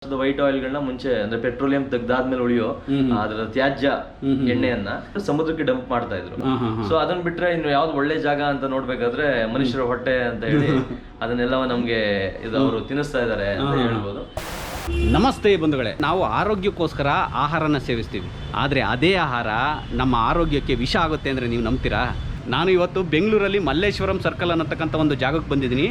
White ಆಯಿಲ್ಗಳನ್ನ ಮುಂಚೆ ಅಂದ್ರೆ petroleum ತೆಗ್ದಾದ್ಮೇಲೆ ಉಳಿಯೋ ಅದರ ತ್ಯಾಜ್ಯ ಎಣ್ಣೆಯನ್ನ ಸಮುದ್ರಕ್ಕೆ ಡಂಪ್ ಮಾಡ್ತಾ ಇದ್ರು. ಸೊ ಅದನ್ನ ಬಿಟ್ರೆ ಇನ್ನು ಯಾವ್ದು ಒಳ್ಳೆ ಜಾಗ ಅಂತ ನೋಡ್ಬೇಕಾದ್ರೆ ಮನುಷ್ಯರ ಹೊಟ್ಟೆ ಅಂತ ಹೇಳಿ ಅದನ್ನೆಲ್ಲ ನಮ್ಗೆ ಇದು ಅವರು ತಿನ್ನಿಸ್ತಾ ಇದಾರೆ ಅಂತ ಹೇಳ್ಬೋದು. ನಮಸ್ತೆ ಬಂಧುಗಳೇ, ನಾವು ಆರೋಗ್ಯಕ್ಕೋಸ್ಕರ ಆಹಾರನ ಸೇವಿಸ್ತೀವಿ, ಆದರೆ ಅದೇ ಆಹಾರ ನಮ್ಮ ಆರೋಗ್ಯಕ್ಕೆ ವಿಷ ಆಗುತ್ತೆ ಅಂದರೆ ನೀವು ನಂಬ್ತೀರಾ? ನಾನು ಇವತ್ತು ಬೆಂಗಳೂರಲ್ಲಿ ಮಲ್ಲೇಶ್ವರಂ ಸರ್ಕಲ್ ಅನ್ನತಕ್ಕಂಥ ಒಂದು ಜಾಗಕ್ಕೆ ಬಂದಿದ್ದೀನಿ.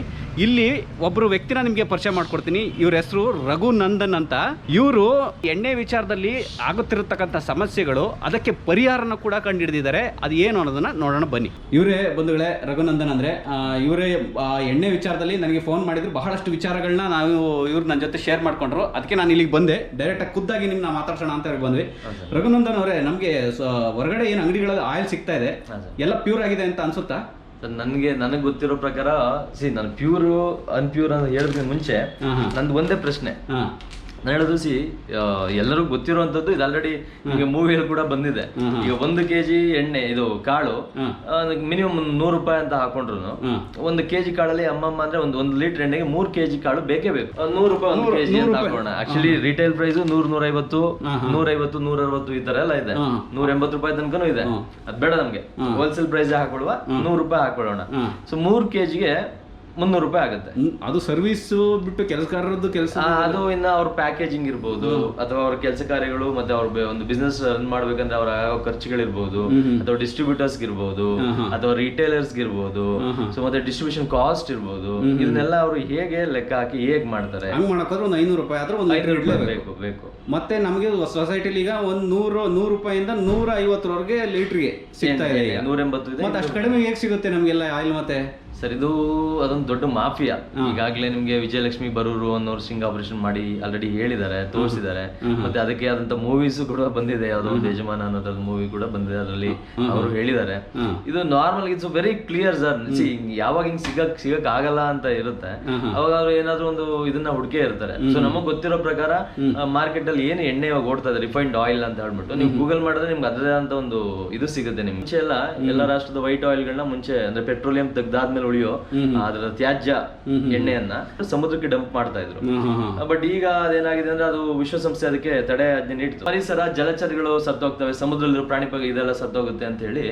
ಇಲ್ಲಿ ಒಬ್ಬರು ವ್ಯಕ್ತಿನ ನಿಮಗೆ ಪರಿಚಯ ಮಾಡ್ಕೊಡ್ತೀನಿ. ಇವ್ರ ಹೆಸರು ರಘುನಂದನ್ ಅಂತ. ಇವರು ಎಣ್ಣೆ ವಿಚಾರದಲ್ಲಿ ಆಗುತ್ತಿರತಕ್ಕಂಥ ಸಮಸ್ಯೆಗಳು, ಅದಕ್ಕೆ ಪರಿಹಾರನ ಕೂಡ ಕಂಡುಹಿಡಿದಿದ್ದಾರೆ. ಅದು ಏನು ಅನ್ನೋದನ್ನ ನೋಡೋಣ ಬನ್ನಿ. ಇವರೇ ಬಂಧುಗಳೇ ರಘುನಂದನ್ ಅಂದರೆ. ಇವರೇ ಎಣ್ಣೆ ವಿಚಾರದಲ್ಲಿ ನನಗೆ ಫೋನ್ ಮಾಡಿದ್ರು. ಬಹಳಷ್ಟು ವಿಚಾರಗಳನ್ನ ಇವ್ರು ನನ್ನ ಜೊತೆ ಶೇರ್ ಮಾಡ್ಕೊಂಡ್ರು. ಅದಕ್ಕೆ ನಾನು ಇಲ್ಲಿಗೆ ಬಂದೆ, ಡೈರೆಕ್ಟಾಗಿ ಖುದ್ದಾಗಿ ನಿಮ್ಮನ್ನ ಮಾತಾಡ್ಸೋಣ ಅಂತ ಬಂದ್ವಿ. ರಘುನಂದನ್ ಅವರೇ, ನಮಗೆ ಹೊರಗಡೆ ಏನು ಅಂಗಡಿಗಳಲ್ಲಿ ಆಯಿಲ್ ಸಿಗ್ತಾ ಇದೆ, ಎಲ್ಲ ಪ್ಯೂರ್ ಆಗಿದೆ ಅಂತ ಅನ್ಸುತ್ತಾ? ನನಗೆ ಗೊತ್ತಿರೋ ಪ್ರಕಾರ ನಾನು ಪ್ಯೂರ್ ಅನ್ಪ್ಯೂರ್ ಅಂತ ಹೇಳಿದ್ರೆ ಮುಂಚೆ ನಂದು ಒಂದೇ ಪ್ರಶ್ನೆ. ನಾನು ಹೇಳೋದು ಎಲ್ಲರಿಗೂ ಗೊತ್ತಿರುವಂತದ್ದು, ಇದು ಆಲ್ರೆಡಿ ಈಗ ಮೂವಿಯಲ್ಲಿ ಕೂಡ ಬಂದಿದೆ. ಈಗ 1 kg ಎಣ್ಣೆ ಇದು ಕಾಳು ಮಿನಿಮಮ್ 100 ರೂಪಾಯಿ ಅಂತ ಹಾಕೊಂಡ್ರು 1 kg ಕಾಳಲ್ಲಿ ಅಮ್ಮಮ್ಮ ಅಂದ್ರೆ ಒಂದು ಲೀಟರ್ ಎಣ್ಣೆಗೆ 3 kg ಕಾಳು ಬೇಕೇ ಬೇಕು. 100 ರೂಪಾಯಿ 1 kg ಅಂತ ಹಾಕೋಣ. ಆಕ್ಚುಲಿ ರಿಟೇಲ್ ಪ್ರೈಸ್ 100, 150, 160 ಈ ತರ ಎಲ್ಲ ಇದೆ. 180 ರೂಪಾಯಿ ತನಕನೂ ಇದೆ. ಅದ್ ಬೇಡ ನಮ್ಗೆ, ಹೋಲ್ಸೇಲ್ ಪ್ರೈಸ್ ಹಾಕೊಳ್ಳುವ, 100 ರೂಪಾಯಿ ಹಾಕೊಳ್ಳೋಣ. ಸೊ 3 kgಗೆ 300 ರೂಪಾಯಿ ಆಗುತ್ತೆ. ಅದು ಸರ್ವಿಸ್ ಬಿಟ್ಟು ಕೆಲಸಗಾರರದ್ದು ಕೆಲಸ. ಅದು ಇನ್ನ ಅವ್ರ ಪ್ಯಾಕೇಜಿಂಗ್ ಇರ್ಬೋದು, ಅಥವಾ ಅವ್ರ ಕೆಲಸ ಕಾರ್ಯಗಳು, ಮತ್ತೆ ಅವ್ರ ಒಂದು ಬಿಸ್ನೆಸ್ ರನ್ ಮಾಡ್ಬೇಕಂದ್ರೆ ಅವ್ರ ಖರ್ಚುಗಳಿರ್ಬೋದು, ಅಥವಾ ಡಿಸ್ಟ್ರಿಬ್ಯೂಟರ್ಸ್ ಇರ್ಬೋದು, ಅಥವಾ ರಿಟೇಲರ್ಸ್ ಇರ್ಬೋದು. ಸೊ ಮತ್ತೆ ಡಿಸ್ಟ್ರಿಬ್ಯೂಷನ್ ಕಾಸ್ಟ್ ಇರ್ಬೋದು. ಇದನ್ನೆಲ್ಲ ಅವರು ಹೇಗೆ ಲೆಕ್ಕ ಹಾಕಿ ಹೇಗ್ ಮಾಡ್ತಾರೆ? ಹಂಗ್ ಮಾಡಕ್ಕಾದ್ರೆ ಒಂದು 500 ರೂಪಾಯಿ ಆದ್ರೆ ಒಂದು ಲೀಟರ್ ಬೇಕು. ಮತ್ತೆ ನಮಗೆ ಸೊಸೈಟಿಲಿ ಈಗ ಒಂದು 100 ರೂಪಾಯಿಂದ 150 ಲೀಟರ್ಗೆ ಸಿಗ್ತಾ ಇದೆ. 180 ಇದೆ. ಮತ್ತೆ ಅಷ್ಟು ಕಡಿಮೆ ಹೇಗೆ ಸಿಗುತ್ತೆ ನಮ್ಗೆಲ್ಲ ಆಯಿಲ್? ಮತ್ತೆ ಸರ್, ಇದು ಅದೊಂದು ದೊಡ್ಡ ಮಾಫಿಯಾ. ಈಗಾಗಲೇ ನಿಮ್ಗೆ ವಿಜಯಲಕ್ಷ್ಮಿ ಬರೂರು ಅನ್ನೋರು ಸ್ಟಿಂಗ್ ಆಪರೇಷನ್ ಮಾಡಿ ಆಲ್ರೆಡಿ ಹೇಳಿದ್ದಾರೆ, ತೋರಿಸಿದ್ದಾರೆ. ಮತ್ತೆ ಅದಕ್ಕೆ ಆದಂತ ಮೂವೀಸ್ ಕೂಡ ಬಂದಿದೆ. ಯಾವ್ದೋ ಒಂದು ಯಜಮಾನ ಅನ್ನೋದ್ರದ್ದು ಮೂವಿ ಕೂಡ ಬಂದಿದೆ, ಅದರಲ್ಲಿ ಅವರು ಹೇಳಿದ್ದಾರೆ. ಇದು normal, it's very clear sir. ಯಾವಾಗ ಹಿಂಗ್ ಸಿಗಕ್ ಆಗಲ್ಲ ಅಂತ ಇರುತ್ತೆ, ಅವಾಗ ಅವ್ರು ಏನಾದ್ರು ಒಂದು ಇದನ್ನ ಹುಡುಕೇ ಇರ್ತಾರೆ. ಸೊ ನಮಗ್ ಗೊತ್ತಿರೋ ಪ್ರಕಾರ ಮಾರ್ಕೆಟ್ ಅಲ್ಲಿ ಏನು ಎಣ್ಣೆ ಇವಾಗ ಓಡ್ತಾ ಇದೆ, ರಿಫೈನ್ಡ್ ಆಯಿಲ್ ಅಂತ ಹೇಳ್ಬಿಟ್ಟು ನೀವು ಗೂಗಲ್ ಮಾಡಿದ್ರೆ ನಿಮ್ಗೆ ಅದರದೇ ಅಂತ ಒಂದು ಇದು ಸಿಗುತ್ತೆ. ನಿಮ್ಗೆ ಮುಂಚೆ ಎಲ್ಲ ರಾಷ್ಟ್ರದ ವೈಟ್ ಆಯಿಲ್ಗಳನ್ನ ಮುಂಚೆ ಅಂದ್ರೆ ಪೆಟ್ರೋಲಿಯಂ ತೆಗ್ದಾದ್ಮೇಲೆ ಉಳಿಯೋ ಅದರ ತ್ಯಾಜ್ಯ ಎಣ್ಣೆಯನ್ನ ಸಮುದ್ರಕ್ಕೆ ಡಂಪ್ ಮಾಡ್ತಾ ಇದ್ರು. ಬಟ್ ಈಗ ಅದೇನಾಗಿದೆ ಅಂದ್ರೆ ಅದು ವಿಶ್ವಸಂಸ್ಥೆ ಅದಕ್ಕೆ ತಡೆ ಆಜ್ಞೆ ನೀಡಿತು. ಪರಿಸರ, ಜಲಚರಗಳು ಸತ್ತೋಗ್ತವೆ, ಸಮುದ್ರದಲ್ಲಿರೋ ಪ್ರಾಣಿ ಪಕ್ಷಿ ಇದೆಲ್ಲ ಸತ್ತೋಗುತ್ತೆ ಅಂತ ಹೇಳಿ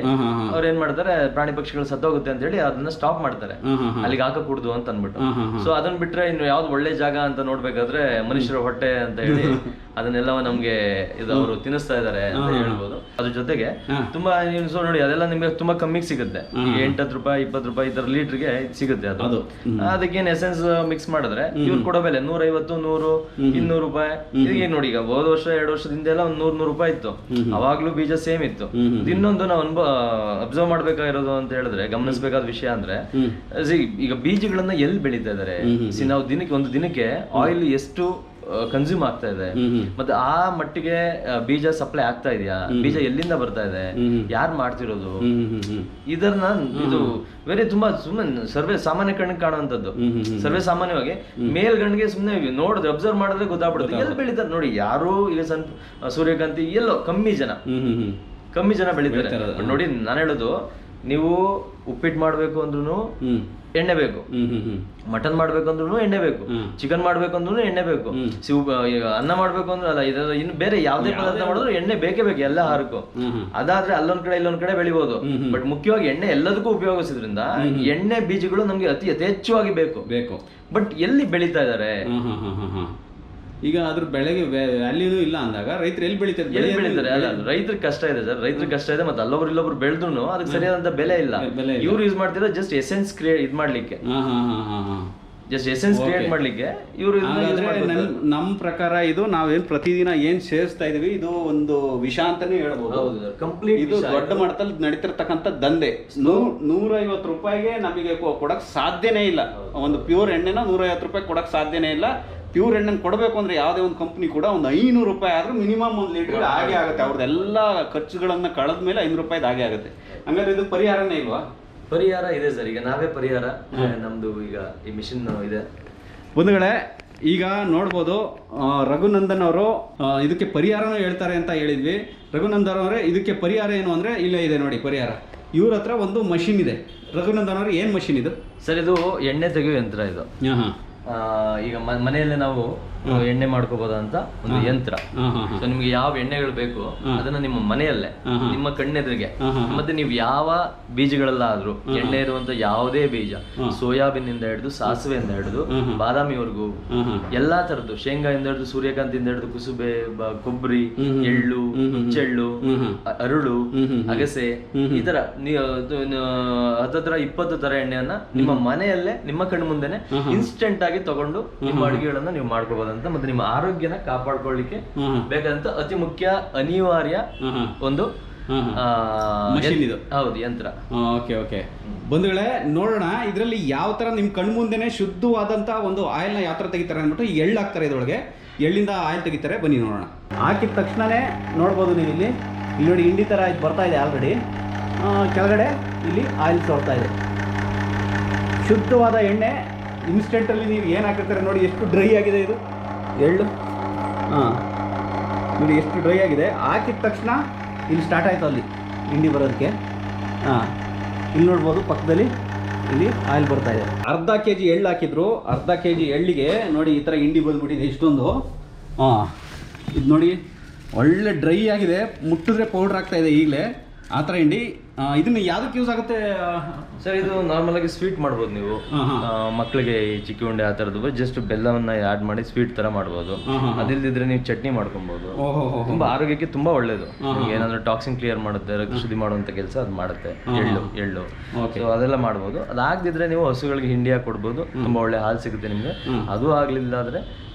ಅವ್ರು ಏನ್ ಮಾಡ್ತಾರೆ, ಪ್ರಾಣಿ ಪಕ್ಷಿಗಳು ಸತ್ತೋಗುತ್ತೆ ಅಂತ ಹೇಳಿ ಅದನ್ನ ಸ್ಟಾಪ್ ಮಾಡ್ತಾರೆ, ಅಲ್ಲಿಗೆ ಹಾಕಕೂಡ್ದು ಅಂತ ಅನ್ಬಿಟ್ಟು. ಸೊ ಅದನ್ನ ಬಿಟ್ರೆ ಇನ್ನು ಯಾವ್ದು ಒಳ್ಳೆ ಜಾಗ ಅಂತ ನೋಡ್ಬೇಕಾದ್ರೆ ಮನುಷ್ಯರ ಹೊಟ್ಟೆ ಅಂತ ಹೇಳಿ ಅದನ್ನೆಲ್ಲ ನಮ್ಗೆ ಇದು ಅವರು ತಿನ್ನಿಸ್ತಾ ಇದಾರೆ ಅಂತ ಹೇಳ್ಬೋದು. ಅದ್ರ ಜೊತೆಗೆ ತುಂಬಾ ನೀವು ನೋಡಿ, ಅದೆಲ್ಲ ನಿಮ್ಗೆ ತುಂಬಾ ಕಮ್ಮಿಗೆ ಸಿಗುತ್ತೆ. 8 ರೂಪಾಯಿ 20 ರೂಪಾಯಿ ಈ ತರ ಲೀಟರ್ಗೆ ಸಿಗುತ್ತೆ. ಅದು ಅದಕ್ಕೇನು ಎಸೆನ್ಸ್ ಮಿಕ್ಸ್ ಮಾಡಿದ್ರೆ ಇವ್ರು ಕೊಡೋ ಬೆಲೆ 150, 100, 200 ರೂಪಾಯಿ. ಇದಕ್ಕೆ ನೋಡಿ, ಈಗ ಹೋದ ವರ್ಷ 2 ವರ್ಷದಿಂದ ಎಲ್ಲ ಒಂದು 100 ರೂಪಾಯಿ ಇತ್ತು. ಅವಾಗ್ಲೂ ಬೀಜ ಸೇಮ್ ಇತ್ತು. ಇನ್ನೊಂದು ನಾವು ಅಬ್ಸರ್ವ್ ಮಾಡ್ಬೇಕಾಗಿರೋದು ಅಂತ ಹೇಳಿದ್ರೆ, ಗಮನಿಸಬೇಕಾದ ವಿಷಯ ಅಂದ್ರೆ, ಈಗ ಬೀಜಗಳನ್ನ ಎಲ್ಲಿ ಬೆಳೀತಾ ಇದಾರೆ, ನಾವು ಒಂದು ದಿನಕ್ಕೆ ಆಯಿಲ್ ಎಷ್ಟು ಕನ್ಸ್ಯೂಮ್ ಆಗ್ತಾ ಇದೆ, ಮತ್ತೆ ಆ ಮಟ್ಟಿಗೆ ಬೀಜ ಸಪ್ಲೈ ಆಗ್ತಾ ಇದೆಯಾ, ಬೀಜ ಎಲ್ಲಿಂದ ಬರ್ತಾ ಇದೆ, ಯಾರು ಮಾಡ್ತಿರೋದು, ಇದನ್ನ ಇದು ಬೇರೆ ತುಂಬಾ ಸುಮ್ಮನೆ ಸಾಮಾನ್ಯ ಕಣ್ಣಿಗೆ ಕಾಣುವಂಥದ್ದು. ಸರ್ವೇ ಸಾಮಾನ್ಯವಾಗಿ ಮೇಲ್ಗಣ್ಣಿಗೆ ಸುಮ್ಮನೆ ನೋಡಿದ್ರೆ ಅಬ್ಸರ್ವ್ ಮಾಡಿದ್ರೆ ಗೊತ್ತಾಗ್ಬಿಡುತ್ತೆ ಎಲ್ಲಿ ಬೆಳೀತಾರೆ. ನೋಡಿ, ಯಾರು ಈಗ ಸೂರ್ಯಕಾಂತಿ ಎಲ್ಲೋ ಕಮ್ಮಿ ಜನ ಬೆಳೀತಾರೆ. ನೋಡಿ, ನಾನು ಹೇಳೋದು, ನೀವು ಉಪ್ಪಿಟ್ಟು ಮಾಡ್ಬೇಕು ಅಂದ್ರೂ ಎಣ್ಣೆ ಬೇಕು, ಮಟನ್ ಮಾಡ್ಬೇಕು ಅಂದ್ರೂ ಎಣ್ಣೆ ಬೇಕು, ಚಿಕನ್ ಮಾಡ್ಬೇಕು ಅಂದ್ರೂ ಎಣ್ಣೆ ಬೇಕು, ಅನ್ನ ಮಾಡ್ಬೇಕು ಅಂದ್ರೆ ಅಲ್ಲ, ಇನ್ನು ಬೇರೆ ಯಾವ್ದೇ ಪದಾರ್ಥ ಮಾಡಿದ್ರು ಎಣ್ಣೆ ಬೇಕೇ ಬೇಕು ಎಲ್ಲ ಆಹಾರಕ್ಕೂ. ಅದಾದ್ರೆ ಅಲ್ಲೊಂದ್ ಕಡೆ ಇಲ್ಲೊಂದ್ ಕಡೆ ಬೆಳಿಬಹುದು. ಬಟ್ ಮುಖ್ಯವಾಗಿ ಎಣ್ಣೆ ಎಲ್ಲದಕ್ಕೂ ಉಪಯೋಗಿಸೋದ್ರಿಂದ ಎಣ್ಣೆ ಬೀಜಗಳು ನಮ್ಗೆ ಅತಿ ಯಥೇಚ್ಛವಾಗಿ ಬೇಕು. ಬಟ್ ಎಲ್ಲಿ ಬೆಳೀತಾ ಇದಾರೆ? ಈಗ ಅದ್ರ ಬೆಳೆಗೆ ವ್ಯಾಲ್ಯೂನು ಇಲ್ಲ ಅಂದಾಗ ರೈತರು ಎಲ್ಲಿ ಬೆಳೀತಾರೆ? ಅಲ್ಲ, ರೈತರಿಗೆ ಕಷ್ಟ ಇದೆ ಸರ್, ರೈತರಿಗೆ ಕಷ್ಟ ಇದೆ. ಮತ್ತೆ ಅಲ್ಲೊಬ್ರು ಇಲ್ಲೊಬ್ರು ಬೆಳೆದ್ರು ಅದಕ್ಕೆ ಸರಿಯಾದಂತ ಬೆಲೆ ಇಲ್ಲ. ಇವ್ರು ಯೂಸ್ ಮಾಡ್ತಿರೋ ಜಸ್ಟ್ ಎಸೆನ್ಸ್ ಕ್ರಿಯೇಟ್ ಇದ್ ಮಾಡ್ಲಿಕ್ಕೆ, ಜಸ್ಟ್ ಎಸೆನ್ಸ್ ಕ್ರಿಯೇಟ್ ಮಾಡ್ಲಿಕ್ಕೆ ಇವರು. ನಮ್ಮ ಪ್ರಕಾರ ಇದು ನಾವೇನ್ ಪ್ರತಿದಿನ ಏನ್ ಸೇವಿಸ್ತಾ ಇದೀವಿ, ಇದು ಒಂದು ವಿಷ ಅಂತಾನೆ ಹೇಳ್ಬೋದು. ಕಂಪ್ಲೀಟ್ ಇದು ದೊಡ್ಡ ಮಟ್ಟದಲ್ಲಿ ನಡೀತಿರ್ತಕ್ಕಂಥ ದಂಧೆ. 150 ರೂಪಾಯಿಗೆ ನಮಗೆ ಕೊಡಕ್ ಸಾಧ್ಯನೇ ಇಲ್ಲ. ಒಂದು ಪ್ಯೂರ್ ಎಣ್ಣೆನ 150 ರೂಪಾಯಿ ಕೊಡಕ್ ಸಾಧ್ಯನೇ ಇಲ್ಲ. ಪ್ಯೂರ್ ಎಣ್ಣೆ ಕೊಡಬೇಕು ಅಂದ್ರೆ ಯಾವುದೇ ಒಂದು ಕಂಪ್ನಿ ಕೂಡ ಒಂದು 500 ರೂಪಾಯಿ ಆದ್ರೂ ಮಿನಿಮಮ್ 1 ಲೀಟರ್ ಹಾಗೆ ಆಗುತ್ತೆ. ಅವ್ರದ್ದೆಲ್ಲ ಖರ್ಚುಗಳನ್ನ ಕಳೆದ್ಮೇಲೆ 500 ರೂಪಾಯಿ ಹಾಗೆ ಆಗುತ್ತೆ. ಹಂಗಾದ್ರೆ ಇದು ಪರಿಹಾರನೇ ಇಲ್ವಾ? ಪರಿಹಾರ ಇದೆ ಸರ್, ಈಗ ನಾವೇ ಪರಿಹಾರ. ನಮ್ದು ಈಗ ಈ ಮಿಷಿನ್ ಇದೆ. ಬಂಧುಗಳೇ, ಈಗ ನೋಡ್ಬೋದು ರಘುನಂದನ್ ಅವರು ಇದಕ್ಕೆ ಪರಿಹಾರನೂ ಹೇಳ್ತಾರೆ ಅಂತ ಹೇಳಿದ್ವಿ. ರಘುನಂದನ್ ಅವರೇ, ಇದಕ್ಕೆ ಪರಿಹಾರ ಏನು ಅಂದ್ರೆ ಇಲ್ಲೇ ಇದೆ ನೋಡಿ ಪರಿಹಾರ. ಇವ್ರ ಹತ್ರ ಒಂದು ಮಷಿನ್ ಇದೆ. ರಘುನಂದನ್ ಅವ್ರೆ, ಏನ್ ಮಷಿನ್ ಇದು? ಸರ್, ಇದು ಎಣ್ಣೆ ತೆಗೆಯುವ ಯಂತ್ರ ಇದು. ಈಗ ಮನೆಯಲ್ಲೇ ನಾವು ಎಣ್ಣೆ ಮಾಡ್ಕೋಬಹುದಂತ ಒಂದು ಯಂತ್ರ. ಸೊ ನಿಮ್ಗೆ ಯಾವ ಎಣ್ಣೆಗಳು ಬೇಕು ಅದನ್ನ ನಿಮ್ಮ ಮನೆಯಲ್ಲೇ ನಿಮ್ಮ ಕಣ್ಣೆದುರಿಗೆ, ಮತ್ತೆ ನೀವು ಯಾವ ಬೀಜಗಳಲ್ಲಾದ್ರೂ ಎಣ್ಣೆ ಇರುವಂತ ಯಾವುದೇ ಬೀಜ, ಸೋಯಾಬೀನ್ ಇಂದ ಹಿಡಿದು ಸಾಸಿವೆಯಿಂದ ಹಿಡಿದು ಬಾದಾಮಿವರೆಗೂ ಎಲ್ಲಾ ತರದ್ದು, ಶೇಂಗಾಯಿಂದ ಹಿಡಿದು ಸೂರ್ಯಕಾಂತಿಯಿಂದ ಹಿಡಿದು ಕುಸುಬೆ, ಕೊಬ್ಬರಿ, ಎಳ್ಳು, ಹುಚ್ಚೆಳ್ಳು, ಅರಳು, ಅಗಸೆ, ಈ ತರ ಹತ್ತತ್ರ 20 ತರ ಎಣ್ಣೆಯನ್ನ ನಿಮ್ಮ ಮನೆಯಲ್ಲೇ ನಿಮ್ಮ ಕಣ್ಣು ಮುಂದೆನೆ ಇನ್ಸ್ಟೆಂಟ್ ಆಗಿ ತಗೊಂಡು ನಿಮ್ಮ ಅಡುಗೆಗಳನ್ನ ನೀವು ಮಾಡ್ಕೋಬಹುದಂತ, ಮತ್ತೆ ನಿಮ್ಮ ಆರೋಗ್ಯನ ಕಾಪಾಡ್ಕೊಳ್ಳಿಕ್ಕೆ ಬೇಕಾದಂತ ಅತಿ ಮುಖ್ಯ ಅನಿವಾರ್ಯ ಒಂದು ಮಷೀನ್ ಇದು. ಹೌದು, ಯಂತ್ರ. ಓಕೆ ಓಕೆ ಬಂಧುಗಳೇ, ನೋಡೋಣ ಇದರಲ್ಲಿ ಯಾವ ತರ ನಿಮ್ ಕಣ್ಣು ಮುಂದೆನೆ ಶುದ್ಧವಾದಂತ ಒಂದು ಆಯಿಲ್ನ ಯಾವ ತರ ತೆಗಿತಾರೆ ಅಂದ್ಬಿಟ್ಟು ಈ ಎಳ್ಳು ಹಾಕ್ತಾರೆ, ಇದ್ರೊಳಗೆ ಎಳ್ಳಿಂದ ಆಯಿಲ್ ತೆಗಿತಾರೆ. ಬನ್ನಿ ನೋಡೋಣ. ಹಾಕಿದ ತಕ್ಷಣನೇ ನೋಡ್ಬೋದು ನೀವು ಇಲ್ಲಿ ನೋಡಿ ಹಿಂಡಿ ತರ ಇದು ಬರ್ತಾ ಇದೆ ಆಲ್ರೆಡಿ. ಕೆಳಗಡೆ ಇಲ್ಲಿ ಆಯಿಲ್ ಸೋರ್ತಾ ಇದೆ, ಶುದ್ಧವಾದ ಎಣ್ಣೆ. ಇನ್ಸ್ಟೆಂಟಲ್ಲಿ ನೀವು ಏನು ಹಾಕಿರ್ತಾರೆ ನೋಡಿ, ಎಷ್ಟು ಡ್ರೈ ಆಗಿದೆ ಇದು ಎಳ್ಳು. ನೋಡಿ ಎಷ್ಟು ಡ್ರೈ ಆಗಿದೆ. ಹಾಕಿದ ತಕ್ಷಣ ಇಲ್ಲಿ ಸ್ಟಾರ್ಟ್ ಆಯಿತು ಅಲ್ಲಿ ಹಿಂಡಿ ಬರೋದಕ್ಕೆ. ಇಲ್ಲಿ ನೋಡ್ಬೋದು ಪಕ್ಕದಲ್ಲಿ ಇಲ್ಲಿ ಆಯಿಲ್ ಬರ್ತಾ ಇದೆ. ಅರ್ಧ kg ಎಳ್ಳು ಹಾಕಿದ್ರು, ಅರ್ಧ kg ಎಳ್ಳಿಗೆ ನೋಡಿ ಈ ಥರ ಹಿಂಡಿ ಬಂದ್ಬಿಟ್ಟಿದೆ ಇಷ್ಟೊಂದು. ಇದು ನೋಡಿ ಒಳ್ಳೆ ಡ್ರೈ ಆಗಿದೆ, ಮುಟ್ಟಿದ್ರೆ ಪೌಡ್ರ್ ಆಗ್ತಾ ಇದೆ ಈಗಲೇ ಆ ಥರ ಹಿಂಡಿ. ಇದನ್ನ ಯಾವ್ದಕ್ಕೆ ಯೂಸ್ ಆಗುತ್ತೆ ಸರ್? ಇದು ನಾರ್ಮಲ್ ಆಗಿ ಸ್ವೀಟ್ ಮಾಡ್ಬೋದು ನೀವು, ಮಕ್ಕಳಿಗೆ ಈ ಚಿಕ್ಕಿ ಉಂಡೆ ಆ ತರದ್ದು ಜಸ್ಟ್ ಬೆಲ್ಲವನ್ನ ಆಡ್ ಮಾಡಿ ಸ್ವೀಟ್ ತರ ಮಾಡ್ಬೋದು. ಅದಿಲ್ದಿದ್ರೆ ನೀವು ಚಟ್ನಿ ಮಾಡ್ಕೊಬಹುದು. ತುಂಬಾ ಆರೋಗ್ಯಕ್ಕೆ ತುಂಬಾ ಒಳ್ಳೇದು. ನಿಮ್ಗೆ ಏನಾದ್ರು ಟಾಕ್ಸಿನ್ ಕ್ಲಿಯರ್ ಮಾಡುತ್ತೆ, ರಕ್ತ ಶುದ್ಧಿ ಮಾಡುವಂತ ಕೆಲಸ ಅದು ಮಾಡುತ್ತೆ ಎಳ್ಳು. ಸೊ ಅದೆಲ್ಲ ಮಾಡ್ಬೋದು. ಅದಾಗದಿದ್ರೆ ನೀವು ಹಸುಗಳಿಗೆ ಹಿಂಡಿ ಹಾಕಿ ಕೊಡ್ಬೋದು, ತುಂಬಾ ಒಳ್ಳೆ ಹಾಲು ಸಿಗುತ್ತೆ ನಿಮ್ಗೆ. ಅದು ಆಗ್ಲಿಲ್ಲ ಆದ್ರೆ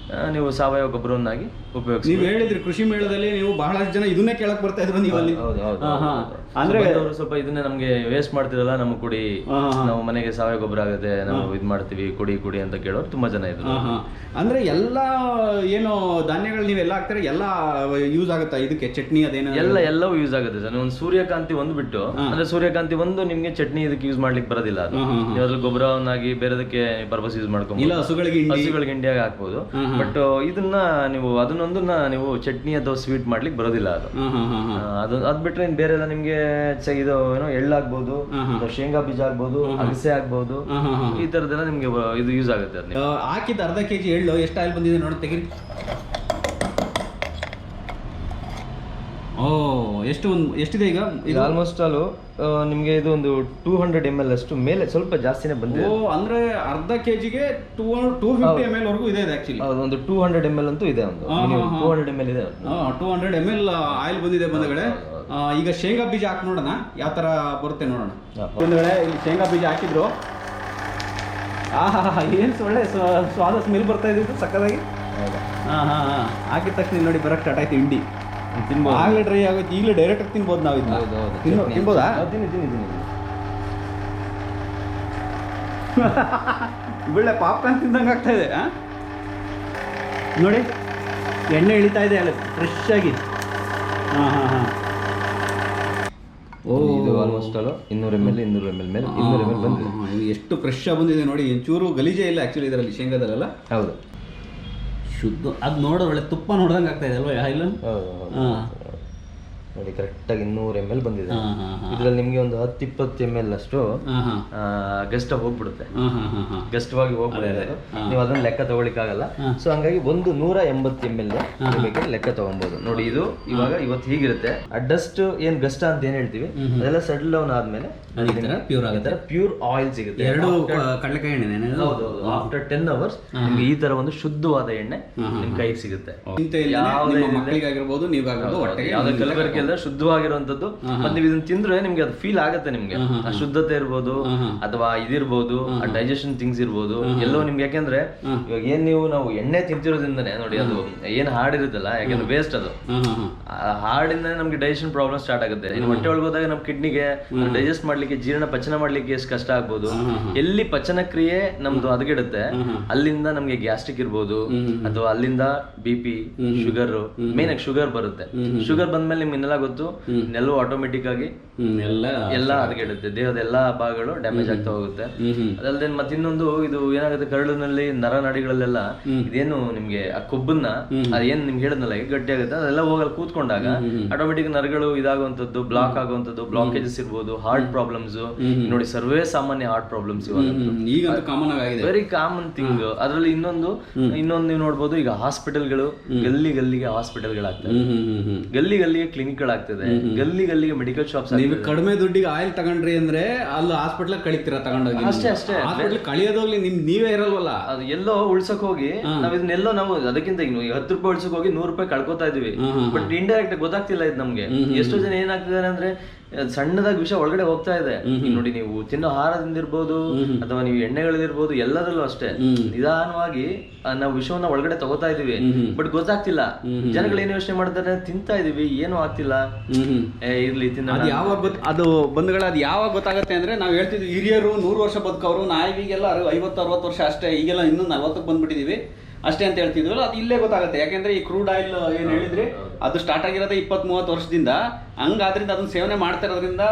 ನೀವು ಸಾವಯವ ಗೊಬ್ಬರವನ್ನಾಗಿ ಉಪಯೋಗಿಸಿ. ನೀವು ಹೇಳಿದ್ರಿ ಕೃಷಿ ಮೇಳದಲ್ಲಿ ನೀವು ಬಹಳಷ್ಟು ಜನ ಇದನ್ನೇ ಕೇಳಕ್ ಬರ್ತಾ ಇದ್ರು ನೀವು ಅಲ್ಲಿ. ಅಂದ್ರೆ ಅವರು ಸ್ವಲ್ಪ ಇದನ್ನೇ ನಮ್ಗೆ ವೇಸ್ಟ್ ಮಾಡ್ತಿರಲ್ಲ, ನಮ್ಗೆ ಕೊಡಿ, ನಾವು ಮನೆಗೆ ಸಾವಯವ ಗೊಬ್ಬರ ಆಗುತ್ತೆ, ನಾವು ಇದು ಮಾಡ್ತೀವಿ, ಕೊಡಿ ಅಂತ ಕೇಳೋರು ತುಂಬಾ ಜನ ಇದ್ರು. ಅಂದ್ರೆ ಎಲ್ಲಾ ಏನು ಧಾನ್ಯಗಳು ನೀವೆಲ್ಲ ಹಾಕ್ತಾರೆ ಎಲ್ಲ ಯೂಸ್ ಆಗುತ್ತಾ ಇದಕ್ಕೆ? ಚಟ್ನಿ ಅದೇನೋ ಎಲ್ಲವೂ ಯೂಸ್ ಆಗುತ್ತೆ ಸರ್. ಒಂದು ಸೂರ್ಯಕಾಂತಿ ಒಂದು ಬಿಟ್ಟು, ಅಂದ್ರೆ ಸೂರ್ಯಕಾಂತಿ ಒಂದು ನಿಮ್ಗೆ ಚಟ್ನಿ ಇದಕ್ಕೆ ಯೂಸ್ ಮಾಡ್ಲಿಕ್ಕೆ ಬರೋದಿಲ್ಲ. ಅದು ನೀವು ಅದ್ರಲ್ಲಿ ಗೊಬ್ಬರವನ್ನಾಗಿ ಬೇರೆದಕ್ಕೆ ಪರ್ಪಸ್ ಯೂಸ್ ಮಾಡ್ಕೊಂಡು ಹಸುಗಳಿಗೆ ಹಿಂಡಿಯಾಗಿ ಹಾಕ್ಬೋದು. ಬಟ್ ಇದನ್ನ ನೀವು ಅದನ್ನೊಂದನ್ನ ನೀವು ಚಟ್ನಿ ಅಥವಾ ಸ್ವೀಟ್ ಮಾಡ್ಲಿಕ್ಕೆ ಬರೋದಿಲ್ಲ. ಅದ್ ಬಿಟ್ರೆ ಬೇರೆ ಎಲ್ಲ ನಿಮ್ಗೆ ಇದು ಏನೋ ಎಳ್ಳಾಗ್ಬೋದು, ಶೇಂಗಾ ಬೀಜ ಆಗ್ಬೋದು, ಅಗಸೆ ಆಗ್ಬೋದು, ಈ ತರದೆಲ್ಲ ನಿಮ್ಗೆ ಇದು ಯೂಸ್ ಆಗುತ್ತೆ. ಅದು ಹಾಕಿದ ಅರ್ಧ kg ಎಳ್ಳು ಎಷ್ಟು ಆಯಿಲ್ ಬಂದಿದೆ ನೋಡಿ, ತೆಗಿರಿ. ಎಷ್ಟಿದೆ ಈಗ? ಇದು ಆಲ್ಮೋಸ್ಟ್ ಆಲ್ ನಿಮ್ಗೆ ಇದು ಒಂದು 200 ml ಅಷ್ಟು ಮೇಲೆ ಸ್ವಲ್ಪ ಜಾಸ್ತಿನೇ ಬಂದಿದೆ. ಅಂದ್ರೆ ಅರ್ಧ kgಗೆ 250 ml ವರೆಗೂ ಇದೆ ಆಕ್ಚುಲಿ. ಒಂದು 200 ml ಅಂತೂ ಇದೆ, ಒಂದು 200 ml ಇದೆ. 200 ml ಆಯಿಲ್ ಬಂದಿದೆ ಬಂಧುಗಳೇ. ಈಗ ಶೇಂಗಾ ಬೀಜ ಹಾಕಿ ನೋಡೋಣ ಯಾವ ತರ ಬರುತ್ತೆ ನೋಡೋಣ ಬಂಧುಗಳೇ. ಇಲ್ಲಿ ಶೇಂಗಾ ಬೀಜ ಹಾಕಿದ್ರು, ಏನು ಒಳ್ಳೆ ಸ್ವಾದ ಸ್ಮೆಲ್ ಬರ್ತಾ ಇದ್ದು ಸಕ್ಕದಾಗಿ. ಹಾಕಿದ ತಕ್ಷಣ ನೋಡಿ ಬರಕ್ಕೆ ಸ್ಟಾರ್ಟ್ ಆಯ್ತು ಹಿಂಡಿ. ತಿನ್ಬೋದು, ಆಗಲೇ ಡ್ರೈ ಆಗೋಯ್ತು, ಈಗಲೇ ಡೈರೆಕ್ಟ್ ತಿನ್ಬೋದು ನಾವು ಇದನ್ನ. ತಿನ್ಬೋದಾ? ಒಳ್ಳೆ ಪಾಪ್ಕಾರ್ನ್ ತಿಂದಂಗೆ ಆಗ್ತಾ ಇದೆ ನೋಡಿ. ಎಣ್ಣೆ ಇಳಿತಾ ಇದೆ ಅಲ್ಲ ಫ್ರೆಶ್ ಆಗಿ. ಇದು ಆಲ್ಮೋಸ್ಟ್ ಅಲ್ಲ 200 ml ಮೇಲೆ 200 ml ಬಂದಿದೆ. ಎಷ್ಟು ಫ್ರೆಶ್ ಆಗಿ ಬಂದಿದೆ ನೋಡಿ, ಒಂಚೂರು ಗಲೀಜೇ ಇಲ್ಲ ಆ್ಯಕ್ಚುಲಿ ಇದರಲ್ಲಿ ಶೇಂಗಾದಲ್ಲೆಲ್ಲ. ಹೌದು, ಶುದ್ಧ. ಅದು ನೋಡೋ ಒಳ್ಳೆ ತುಪ್ಪ ನೋಡ್ದಂಗೆ ಆಗ್ತಾ ಇದೆ ಅಲ್ವಾ ಆಯಿಲ್? ನೋಡಿ ಕರೆಕ್ಟಾಗಿ 200 ml ಬಂದಿದೆ. ಇದ್ರಲ್ಲಿ ನಿಮ್ಗೆ ಒಂದು 10-20 ml ಅಷ್ಟು ಗಸ್ಟ್ ಹೋಗ್ಬಿಡುತ್ತೆ, ಗಷ್ಟವಾಗಿ ಹೋಗ್ಬಿಡುತ್ತೆ. ನೀವು ಅದನ್ನ ಲೆಕ್ಕ ತಗೊಳ್ಳಿಕ್ಕಾಗಲ್ಲ. ಸೊ ಹಂಗಾಗಿ ಒಂದು 180 ml ಲೆಕ್ಕ ತಗೊಬಹುದು. ನೋಡಿ ಇದು ಇವತ್ತು ಹೀಗಿರುತ್ತೆ. ಆ ಡಸ್ಟ್ ಏನ್ ಗಷ್ಟ ಅಂತ ಏನ್ ಹೇಳ್ತೀವಿ ಅದೆಲ್ಲ ಸೆಟಲ್ ಡೌನ್ ಆದ್ಮೇಲೆ ಪ್ಯೂರ್ ಆಗುತ್ತೆ, ಪ್ಯೂರ್ ಆಯಿಲ್ ಸಿಗುತ್ತೆ. ಎರಡು ಕಡಲೆಕಾಯಿ ಎಣ್ಣೆ. ಹೌದು, ಆಫ್ಟರ್ 10 hours ನಿಮ್ಗೆ ಈ ತರ ಒಂದು ಶುದ್ಧವಾದ ಎಣ್ಣೆ ನಿಮ್ ಕೈಗೆ ಸಿಗುತ್ತೆ. ಮಕ್ಕಳಿಗಾಗಿರ್ಬೋದು, ನೀವಾಗಿರ್ಬೋದು, ಯಾವ್ದೇ ಕಲಬೆರಕೆ ಇಲ್ಲದೆ ಶುದ್ಧವಾಗಿರುವಂತದ್ದು. ಮತ್ತೆ ನೀವು ಇದನ್ನ ತಿಂದ್ರೆ ನಿಮ್ಗೆ ಅದು ಫೀಲ್ ಆಗುತ್ತೆ. ನಿಮ್ಗೆ ಆ ಶುದ್ಧತೆ ಇರ್ಬೋದು, ಅಥವಾ ಇದಿರ್ಬೋದು, ಆ ಡೈಜೆಷನ್ ಥಿಂಗ್ಸ್ ಇರ್ಬೋದು, ಎಲ್ಲೋ ನಿಮ್ಗೆ. ಯಾಕೆಂದ್ರೆ ಇವಾಗ ಏನ್ ನಾವು ಎಣ್ಣೆ ತಿಂತಿರೋದ್ರಿಂದನೇ ನೋಡಿ, ಅದು ಏನ್ ಹಾಡಿರುತ್ತಲ್ಲ, ಯಾಕೆಂದ್ರೆ ವೇಸ್ಟ್ ಅದು. ಹಾಡಿಂದ ನಮ್ಗೆ ಡೈಜೆಷನ್ ಪ್ರಾಬ್ಲಮ್ ಸ್ಟಾರ್ಟ್ ಆಗುತ್ತೆ. ಇನ್ನು ಹೊಟ್ಟೆ ಒಳಗೋದಾಗ ನಮ್ ಕಿಡ್ನಿಗೆ ಡೈಜೆಸ್ಟ್ ಮಾಡ್ಲಿಕ್ಕೆ, ಪಚನ ಮಾಡ್ಲಿಕ್ಕೆ ಎಷ್ಟು ಕಷ್ಟ ಆಗ್ಬೋದು. ಎಲ್ಲಿ ಪಚನ ಕ್ರಿಯೆ ನಮ್ದು ಹದಗೆಡುತ್ತೆ ಅಲ್ಲಿಂದ ನಮ್ಗೆ ಗ್ಯಾಸ್ಟ್ರಿಕ್ ಇರ್ಬೋದು, ಅಥವಾ ಅಲ್ಲಿಂದ BP, ಶುಗರ್, ಮೇನ್ ಆಗಿ ಶುಗರ್ ಬರುತ್ತೆ. ಶುಗರ್ ಬಂದ್ಮೇಲೆ ನಿಮ್ಗೆ ಇನ್ನೆಲ್ಲ ಗೊತ್ತು, ನೆಲ್ಲೂ ಆಟೋಮೆಟಿಕ್ ಆಗಿ ಎಲ್ಲ ಹದಗೆಡುತ್ತೆ, ದೇಹದ ಎಲ್ಲಾ ಭಾಗಗಳು ಡ್ಯಾಮೇಜ್ ಆಗ್ತಾ ಹೋಗುತ್ತೆ. ಅದಲ್ಲದೆ ಮತ್ತೆ ಇನ್ನೊಂದು ಇದು ಏನಾಗುತ್ತೆ, ಕರಳಿನಲ್ಲಿ ನರ ನಾಡಿಗಳಲ್ಲೆಲ್ಲ ಇದೇನು ನಿಮ್ಗೆ ಆ ಕೊಬ್ಬನ್ನ ಅದೇನ್ ನಿಮ್ಗೆ ಹೇಳಿದ್ನಲ್ಲ ಗಟ್ಟಿ ಆಗುತ್ತೆ, ಅದೆಲ್ಲ ಹೋಗಲ್ಲ ಕೂತ್ಕೊಂಡಾಗ ಆಟೋಮೆಟಿಕ್ ನರಗಳು ಇದಾಗುವಂತದ್ದು, ಬ್ಲಾಕ್ ಆಗುವಂತದ್ದು, ಬ್ಲಾಕೇಜಸ್ ಇರ್ಬೋದು, ಹಾರ್ಟ್ ಪ್ರಾಬ್ಲಮ್ ಪ್ರಾಬ್ಲಮ್ಸ್ ನೋಡಿ, ಸರ್ವೇ ಸಾಮಾನ್ಯ ಹಾರ್ಟ್ ಪ್ರಾಬ್ಲಮ್ಸ್ ಈಗ ಕಾಮನ್ ಆಗಿದೆ, ವೆರಿ ಕಾಮನ್ ಥಿಂಗ್. ಅದರಲ್ಲಿ ಇನ್ನೊಂದು ನೀವು ನೋಡ್ಬೋದು, ಈಗ ಹಾಸ್ಪಿಟಲ್ಗಳು ಗಲ್ಲಿಗೆ ಹಾಸ್ಪಿಟಲ್ಗಳಾಗ್ತದೆ, ಗಲ್ಲಿಗೆ ಕ್ಲಿನಿಕ್ಗಳಾಗ್ತದೆ, ಗಲ್ಲಿಗೆ ಮೆಡಿಕಲ್ ಶಾಪ್ಸ್. ನೀವು ಕಡಿಮೆ ದುಡ್ಡಿಗೆ ಆಯಿಲ್ ತಗೊಂಡ್ರಿ ಅಂದ್ರೆ ಅಲ್ಲಿ ಹಾಸ್ಪಿಟಲ್ ಕಳಿತೀರಾ ತಗೊಂಡೋಗಿ, ಅಷ್ಟೇ ಹಾಸ್ಪಿಟಲ್ ಕಳಿಯೋದೋಗ್ಲಿ ನೀವೇ ಇರಲ್ವಲ್ಲ. ಅದು ಎಲ್ಲೋ ಉಳ್ಸಕ್ ಹೋಗಿ ನಾವ್ ಇದನ್ನೆಲ್ಲೋ ನಾವು ಅದಕ್ಕಿಂತ ಈಗ 10 ರೂಪಾಯಿ ಉಳ್ಸಕ್ ಹೋಗಿ 100 ರೂಪಾಯಿ ಕಳ್ಕೊತಾ ಇದೀವಿ. ಬಟ್ ಇಂಡೈರೆಕ್ಟ್ ಗೊತ್ತಾಗ್ತಿಲ್ಲ ಇದು ನಮ್ಗೆ. ಎಷ್ಟೋ ಜನ ಏನಾಗ್ತಿದ್ದಾರೆ ಅಂದ್ರೆ ಸಣ್ಣದಾಗಿ ವಿಷ ಒಳಗಡೆ ಹೋಗ್ತಾ ಇದೆ. ನೋಡಿ, ನೀವು ತಿನ್ನೋ ಆಹಾರದಿಂದಿರ್ಬೋದು ಅಥವಾ ನೀವು ಎಣ್ಣೆಗಳಿರ್ಬೋದು, ಎಲ್ಲದರಲ್ಲೂ ಅಷ್ಟೇ ನಿಧಾನವಾಗಿ ನಾವು ವಿಷವನ್ನ ಒಳಗಡೆ ತಗೋತಾ ಇದೀವಿ. ಬಟ್ ಗೊತ್ತಾಗ್ತಿಲ್ಲ. ಜನಗಳು ಏನು ಯೋಚನೆ ಮಾಡ್ತಾರೆ, ತಿಂತಾ ಇದೀವಿ ಏನೂ ಆಗ್ತಿಲ್ಲ, ಇರ್ಲಿ ತಿನ್ನ. ಅದು ಬಂಧುಗಳ ಅದು ಯಾವಾಗ ಗೊತ್ತಾಗತ್ತೆ ಅಂದ್ರೆ, ನಾವು ಹೇಳ್ತಿದ್ವಿ ಹಿರಿಯರು 100 ವರ್ಷ ಬದುಕವರು, ನಾವೀಗೆಲ್ಲ 50-60 ವರ್ಷ ಅಷ್ಟೇ, ಈಗೆಲ್ಲ ಇನ್ನೂ 40ಕ್ಕೆ ಬಂದ್ಬಿಟ್ಟಿದೀವಿ ಅಷ್ಟೇ ಅಂತ ಹೇಳ್ತಿದ್ವಲ್ಲ. ಅದು ಇಲ್ಲೇ ಗೊತ್ತಾಗುತ್ತೆ. ಯಾಕೆಂದ್ರೆ ಈ ಕ್ರೂಡ್ ಆಯಿಲ್ ಏನ್ ಹೇಳಿದ್ರಿ, ಅದು ಸ್ಟಾರ್ಟ್ ಆಗಿರೋದೇ 20-30 ವರ್ಷದಿಂದ. ಹಂಗಾದ್ರಿಂದ ಅದನ್ನ ಸೇವನೆ ಮಾಡ್ತಾ ಇರೋದ್ರಿಂದ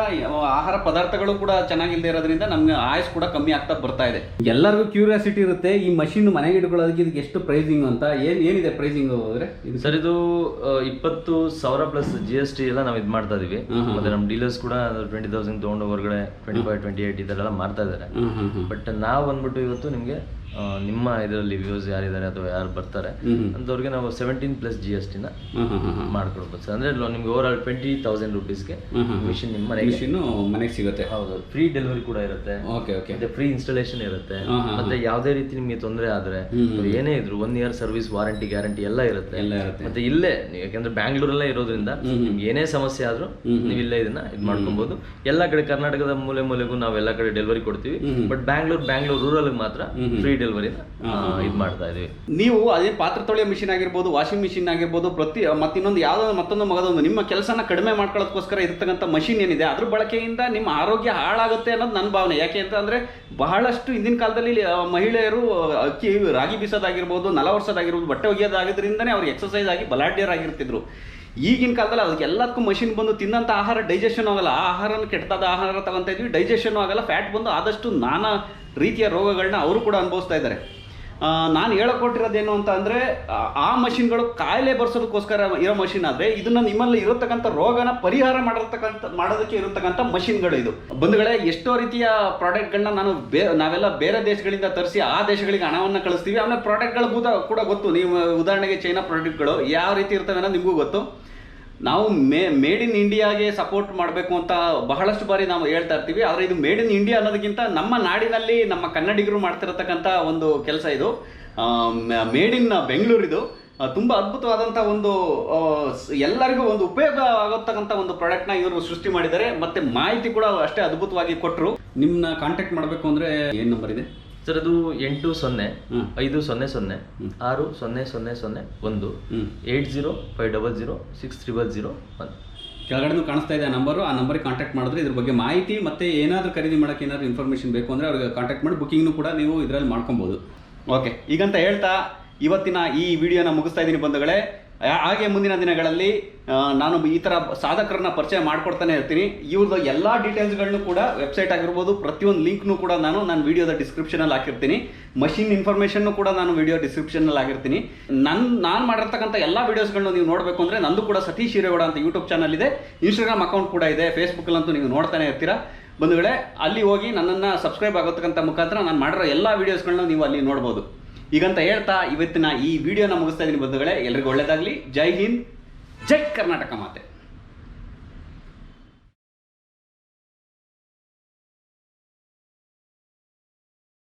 ಆಹಾರ ಪದಾರ್ಥಗಳು ಕೂಡ ಚೆನ್ನಾಗಿಲ್ಲದೆ ಇರೋದ್ರಿಂದ ನಮ್ಗೆ ಆಯುಸ್ ಕೂಡ ಕಮ್ಮಿ ಆಗ್ತಾ ಬರ್ತಾ ಇದೆ. ಎಲ್ಲರಿಗೂ ಕ್ಯೂರಿಯಾಸಿಟಿ ಇರುತ್ತೆ, ಈ ಮಷಿನ್ ಮನೆಗೆ ಇಟ್ಕೊಳ್ಳೋದಕ್ಕೆ ಇದಕ್ಕೆ ಎಷ್ಟು ಪ್ರೈಸಿಂಗ್ ಅಂತ. ಏನಿದೆ ಪ್ರೈಸಿಂಗ್ ಹೋದ್ರೆ ಸರ್? ಇದು 20,000 ಪ್ಲಸ್ GST ಎಲ್ಲ ನಾವು ಇದು ಮಾಡ್ತಾ ಇದೀವಿ. ಮತ್ತೆ ನಮ್ಮ ಡೀಲರ್ಸ್ ಕೂಡ 20,000 ತಗೊಂಡು ಹೊರಗಡೆ 25-28 ಇದೆಲ್ಲ ಮಾಡ್ತಾ ಇದ್ದಾರೆ. ಬಟ್ ನಾವು ಬಂದ್ಬಿಟ್ಟು ಇವತ್ತು ನಿಮ್ಗೆ ನಿಮ್ಮ ಇದರಲ್ಲಿ ವ್ಯೂಸ್ ಯಾರಿದ್ದಾರೆ ಅಥವಾ ಯಾರು ಬರ್ತಾರೆ ಅಂತವ್ರಿಗೆ ನಾವು 17 ಪ್ಲಸ್ GST ನ ಮಾಡ್ಕೊಡ್ಬೋದು ಸರ್. ಅಂದ್ರೆ ನಿಮ್ಗೆ ಓವರ್ ಆಲ್ 20,000 rupeesಗೆ ಮಿಷಿನ್ ನಿಮ್ಮ ಮನೆಗೆ ಸಿಗುತ್ತೆ. ಹೌದು, ಫ್ರೀ ಡೆಲಿವರಿ ಕೂಡ ಇರುತ್ತೆ, ಮತ್ತೆ ಫ್ರೀ ಇನ್ಸ್ಟಾಲೇಷನ್ ಇರುತ್ತೆ. ಮತ್ತೆ ಯಾವುದೇ ರೀತಿ ನಿಮ್ಗೆ ತೊಂದರೆ ಆದ್ರೆ ಏನೇ ಇದ್ರು 1 year ಸರ್ವಿಸ್ ವಾರಂಟಿ ಗ್ಯಾರಂಟಿ ಎಲ್ಲ ಇರುತ್ತೆ. ಮತ್ತೆ ಇಲ್ಲೇ ಯಾಕಂದ್ರೆ ಬ್ಯಾಂಗ್ಳೂರಲ್ಲೇ ಇರೋದ್ರಿಂದ ನಿಮ್ಗೆ ಏನೇ ಸಮಸ್ಯೆ ಆದ್ರೂ ನೀವು ಇಲ್ಲೇ ಇದನ್ನ ಇದು ಮಾಡ್ಕೊಬಹುದು. ಎಲ್ಲಾ ಕಡೆ ಕರ್ನಾಟಕದ ಮೂಲೆಗೂ ನಾವು ಎಲ್ಲಾ ಕಡೆ ಡೆಲಿವರಿ ಕೊಡ್ತೀವಿ. ಬಟ್ ಬ್ಯಾಂಗ್ಳೂರ್ ರೂರಲ್ ಮಾತ್ರ ಫ್ರೀ ಡೆಲಿವರಿ ಇದು ಮಾಡ್ತಾ ಇದೀವಿ. ನೀವು ಅದೇ ಪಾತ್ರೆ ತೊಳೆಯೋ ಮಿಷಿನ್ ಆಗಿರ್ಬೋದು, ವಾಷಿಂಗ್ ಮಿಷಿನ್ ಆಗಿರ್ಬೋದು, ಮತ್ತೆ ಇನ್ನೊಂದು ಮತ್ತೊಂದು ಮಗದೊಂದು ನಿಮ್ಮ ಕೆಲಸನ ಕಡಿಮೆ ಮಾಡ್ಕೊಳ್ಳೋದಕ್ಕೋಸ್ಕರ ಇರ್ತಕ್ಕಂಥ ಮಷಿನ್ ಏನಿದೆ ಅದ್ರ ಬಳಕೆಯಿಂದ ನಿಮ್ಮ ಆರೋಗ್ಯ ಹಾಳಾಗುತ್ತೆ ಅನ್ನೋದು ನನ್ನ ಭಾವನೆ. ಯಾಕೆ ಅಂತ ಅಂದ್ರೆ ಬಹಳಷ್ಟು ಹಿಂದಿನ ಕಾಲದಲ್ಲಿ ಮಹಿಳೆಯರು ಅಕ್ಕಿ ರಾಗಿ ಬೀಸೋದಾಗಿರ್ಬೋದು, 40 ವರ್ಷದಾಗಿರ್ಬೋದು, ಬಟ್ಟೆ ಒಗೆಯೋದಾಗಿದ್ರಿಂದನೇ ಅವ್ರಿಗೆ ಎಕ್ಸರ್ಸೈಸ್ ಆಗಿ ಬಲಾಢ್ಯರಾಗಿರ್ತಿದ್ರು. ಈಗಿನ ಕಾಲದಲ್ಲಿ ಅದಕ್ಕೆ ಎಲ್ಲದಕ್ಕೂ ಮಷಿನ್ ಬಂದು ತಿನ್ನಂಥ ಆಹಾರ ಡೈಜೆಷನ್ ಆಗಲ್ಲ. ಆಹಾರನ ಕೆಟ್ಟದಾದ ಆಹಾರ ತಗೊಂತ ಇದ್ವಿ, ಡೈಜೆಷನ್ ಆಗಲ್ಲ, ಫ್ಯಾಟ್ ಬಂದು ಆದಷ್ಟು ನಾನಾ ರೀತಿಯ ರೋಗಗಳನ್ನ ಅವರು ಕೂಡ ಅನುಭವಿಸ್ತಾ ಇದ್ದಾರೆ. ನಾನು ಹೇಳಕೊಟ್ಟಿರೋದೇನು ಅಂತ ಅಂದರೆ, ಆ ಮಷಿನ್ಗಳು ಕಾಯಿಲೆ ಬರ್ಸೋದಕ್ಕೋಸ್ಕರ ಇರೋ ಮಷಿನ್ ಆದರೆ ಇದನ್ನು ನಿಮ್ಮಲ್ಲಿ ಇರತಕ್ಕಂಥ ರೋಗನ ಪರಿಹಾರ ಮಾಡೋದಕ್ಕೆ ಇರತಕ್ಕಂಥ ಮಷಿನ್ಗಳು ಇದು. ಬಂಧುಗಳೇ, ಎಷ್ಟೋ ರೀತಿಯ ಪ್ರಾಡಕ್ಟ್ಗಳನ್ನ ನಾವೆಲ್ಲ ಬೇರೆ ದೇಶಗಳಿಂದ ತರಿಸಿ ಆ ದೇಶಗಳಿಗೆ ಹಣವನ್ನು ಕಳಿಸ್ತೀವಿ. ಆಮೇಲೆ ಪ್ರಾಡಕ್ಟ್ಗಳು ಕೂಡ ಗೊತ್ತು. ನೀವು ಉದಾಹರಣೆಗೆ ಚೈನಾ ಪ್ರಾಡಕ್ಟ್ಗಳು ಯಾವ ರೀತಿ ಇರ್ತವೆ ಅನ್ನೋದು ನಿಮಗೂ ಗೊತ್ತು. ನಾವು ಮೇಡ್ ಇನ್ ಇಂಡಿಯಾಗೆ ಸಪೋರ್ಟ್ ಮಾಡಬೇಕು ಅಂತ ಬಹಳಷ್ಟು ಬಾರಿ ನಾವು ಹೇಳ್ತಾ ಇರ್ತೀವಿ. ಆದರೆ ಇದು ಮೇಡ್ ಇನ್ ಇಂಡಿಯಾ ಅನ್ನೋದಕ್ಕಿಂತ ನಮ್ಮ ನಾಡಿನಲ್ಲಿ ನಮ್ಮ ಕನ್ನಡಿಗರು ಮಾಡ್ತಿರತಕ್ಕಂಥ ಒಂದು ಕೆಲಸ ಇದು. ಮೇಡ್ ಇನ್ ಬೆಂಗಳೂರು ಇದು ತುಂಬ ಅದ್ಭುತವಾದಂಥ ಒಂದು ಎಲ್ಲರಿಗೂ ಒಂದು ಉಪಯೋಗ ಆಗೋತಕ್ಕಂಥ ಒಂದು ಪ್ರಾಡಕ್ಟ್ನ ಇವರು ಸೃಷ್ಟಿ ಮಾಡಿದ್ದಾರೆ. ಮತ್ತು ಮಾಹಿತಿ ಕೂಡ ಅಷ್ಟೇ ಅದ್ಭುತವಾಗಿ ಕೊಟ್ಟರು. ನಿಮ್ಮನ್ನ ಕಾಂಟ್ಯಾಕ್ಟ್ ಮಾಡಬೇಕು ಅಂದರೆ ಏನು ನಂಬರ್ ಇದೆ ಸರ್? ಅದು 80-500-600001 80-500-600001. ಕೆಳಗಡೆ ಕಾಣಿಸ್ತಾ ಇದೆ ಆ ನಂಬರು. ಆ ನಂಬರಿಗೆ ಕಾಂಟ್ಯಾಕ್ಟ್ ಮಾಡಿದ್ರೆ ಇದ್ರ ಬಗ್ಗೆ ಮಾಹಿತಿ ಮತ್ತು ಏನಾದರೂ ಖರೀದಿ ಮಾಡೋಕ್ಕೆ ಏನಾದರೂ ಇನ್ಫಾರ್ಮೇಷನ್ ಬೇಕು ಅಂದರೆ ಅವ್ರಿಗೆ ಕಾಂಟ್ಯಾಕ್ಟ್ ಮಾಡಿ ಬುಕ್ಕಿಂಗ್ನು ಕೂಡ ನೀವು ಇದರಲ್ಲಿ ಮಾಡ್ಕೊಬೋದು. ಓಕೆ, ಈಗಂತ ಹೇಳ್ತಾ ಇವತ್ತಿನ ಈ ವಿಡಿಯೋನ ಮುಗಿಸ್ತಾ ಇದ್ದೀನಿ ಬಂಧುಗಳೇ. ಹಾಗೆ ಮುಂದಿನ ದಿನಗಳಲ್ಲಿ ನಾನು ಈ ಥರ ಸಾಧಕರನ್ನ ಪರಿಚಯ ಮಾಡ್ಕೊಡ್ತಾನೆ ಇರ್ತೀನಿ. ಇವ್ರದ್ದು ಎಲ್ಲ ಡೀಟೇಲ್ಸ್ಗಳನ್ನು ಕೂಡ ವೆಬ್ಸೈಟ್ ಆಗಿರ್ಬೋದು, ಪ್ರತಿಯೊಂದು ಲಿಂಕ್ನು ಕೂಡ ನಾನು ವಿಡಿಯೋದ ಡಿಸ್ಕ್ರಿಪ್ಷನಲ್ಲಿ ಹಾಕಿರ್ತೀನಿ. ಮಷಿನ್ ಇನ್ಫಾರ್ಮೇಷನ್ನು ಕೂಡ ನಾನು ವಿಡಿಯೋ ಡಿಸ್ಕ್ರಿಪ್ಷನಲ್ಲಿ ಆಗಿರ್ತೀನಿ. ನಾನು ಮಾಡಿರ್ತಕ್ಕಂಥ ಎಲ್ಲ ವೀಡಿಯೋಸ್ಗಳನ್ನು ನೀವು ನೋಡಬೇಕು ಅಂದರೆ ನಂದು ಕೂಡ ಸತೀಶ್ ಹಿರೇಗೌಡ ಅಂತ ಯೂಟ್ಯೂಬ್ ಚಾನಲ್ ಇದೆ, ಇನ್ಸ್ಟಾಗ್ರಾಮ್ ಅಕೌಂಟ್ ಕೂಡ ಇದೆ, ಫೇಸ್ಬುಕ್ಕಲ್ಲಂತೂ ನೀವು ನೋಡ್ತಾನೆ ಇರ್ತೀರಾ ಬಂಧುಗಳೇ. ಅಲ್ಲಿ ಹೋಗಿ ನನ್ನನ್ನು ಸಬ್ಸ್ಕ್ರೈಬ್ ಆಗೋತಕ್ಕಂಥ ಮುಖಾಂತರ ನಾನು ಮಾಡಿರೋ ಎಲ್ಲ ವೀಡಿಯೋಸ್ಗಳನ್ನ ನೀವು ಅಲ್ಲಿ ನೋಡ್ಬೋದು. ಈಗಂತ ಹೇಳ್ತಾ ಇವತ್ತಿನ ಈ ವಿಡಿಯೋನ ಮುಗಿಸ್ತಾ ಇದ್ದೀನಿ ಬಂಧುಗಳೇ. ಎಲ್ರಿಗೂ ಒಳ್ಳೆಯದಾಗಲಿ. ಜೈ ಹಿಂದ್, ಜೈ ಕರ್ನಾಟಕ ಮಾತೆ.